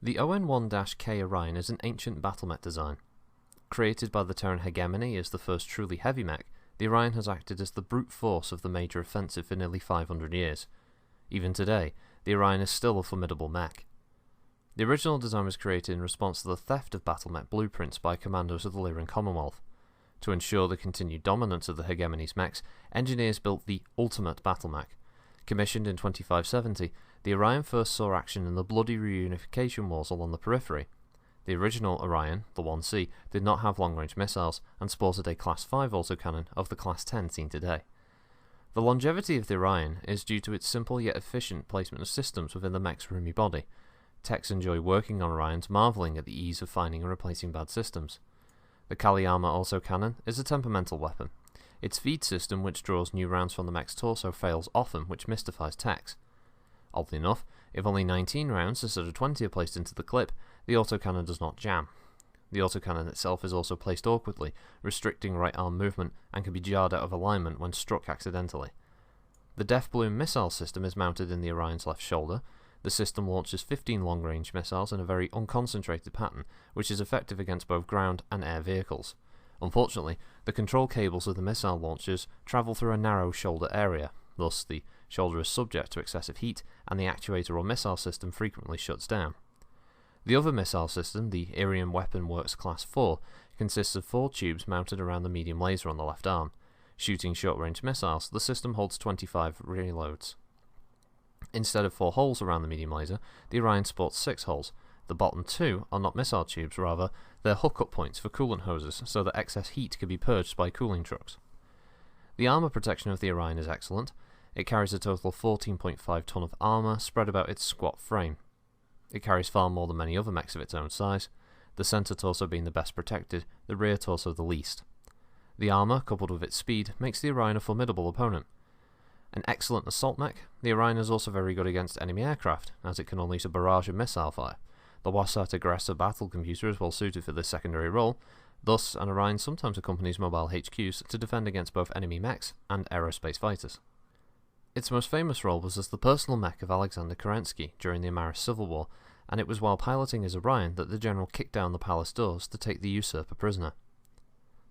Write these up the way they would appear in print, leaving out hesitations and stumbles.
The ON-1-K Orion is an ancient battlemech design. Created by the Terran hegemony as the first truly heavy mech, the Orion has acted as the brute force of the major offensive for nearly 500 years. Even today, the Orion is still a formidable mech. The original design was created in response to the theft of battlemech blueprints by commandos of the Lyran Commonwealth. To ensure the continued dominance of the hegemony's mechs, engineers built the ultimate battlemech. Commissioned in 2570, the Orion first saw action in the bloody reunification wars along the periphery. The original Orion, the 1C, did not have long-range missiles, and sported a Class 5 autocannon of the Class 10 seen today. The longevity of the Orion is due to its simple yet efficient placement of systems within the mech's roomy body. Techs enjoy working on Orions, marvelling at the ease of finding and replacing bad systems. The Kaliyama autocannon is a temperamental weapon. Its feed system, which draws new rounds from the mech's torso, fails often, which mystifies techs. Oddly enough, if only 19 rounds instead of 20 are placed into the clip, the autocannon does not jam. The autocannon itself is also placed awkwardly, restricting right arm movement, and can be jarred out of alignment when struck accidentally. The Death Bloom missile system is mounted in the Orion's left shoulder. The system launches 15 long-range missiles in a very unconcentrated pattern, which is effective against both ground and air vehicles. Unfortunately, the control cables of the missile launchers travel through a narrow shoulder area, thus the shoulder is subject to excessive heat, and the actuator or missile system frequently shuts down. The other missile system, the Irium Weapon Works Class 4, consists of 4 tubes mounted around the medium laser on the left arm. Shooting short-range missiles, the system holds 25 reloads. Instead of 4 holes around the medium laser, the Orion sports 6 holes. The bottom 2 are not missile tubes, rather, they're hookup points for coolant hoses, so that excess heat can be purged by cooling trucks. The armour protection of the Orion is excellent. It carries a total of 14.5 tonne of armour spread about its squat frame. It carries far more than many other mechs of its own size, the centre torso being the best protected, the rear torso the least. The armour, coupled with its speed, makes the Orion a formidable opponent. An excellent assault mech, the Orion is also very good against enemy aircraft, as it can unleash a barrage of missile fire. The Wasat Aggressor battle computer is well suited for this secondary role, thus an Orion sometimes accompanies mobile HQs to defend against both enemy mechs and aerospace fighters. Its most famous role was as the personal mech of Aleksander Kerensky during the Amaris Civil War, and it was while piloting his Orion that the general kicked down the palace doors to take the usurper prisoner.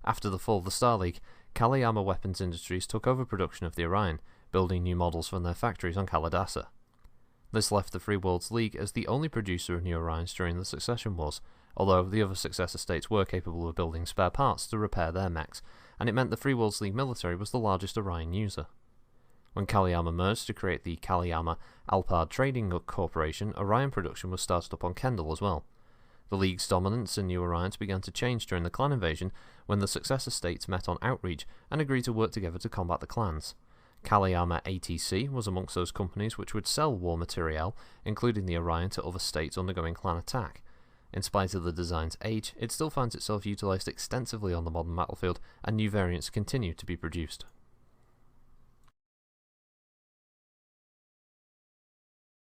After the fall of the Star League, Kaliyama Weapons Industries took over production of the Orion, building new models from their factories on Kalidasa. This left the Free Worlds League as the only producer of new Orions during the Succession Wars, although the other successor states were capable of building spare parts to repair their mechs, and it meant the Free Worlds League military was the largest Orion user. When Kaliyama merged to create the Kaliyama Alpard Trading Corporation, Orion production was started up on Kendall as well. The League's dominance in new Orions began to change during the clan invasion when the successor states met on Outreach and agreed to work together to combat the clans. Kaliyama ATC was amongst those companies which would sell war materiel, including the Orion, to other states undergoing clan attack. In spite of the design's age, it still finds itself utilised extensively on the modern battlefield, and new variants continue to be produced.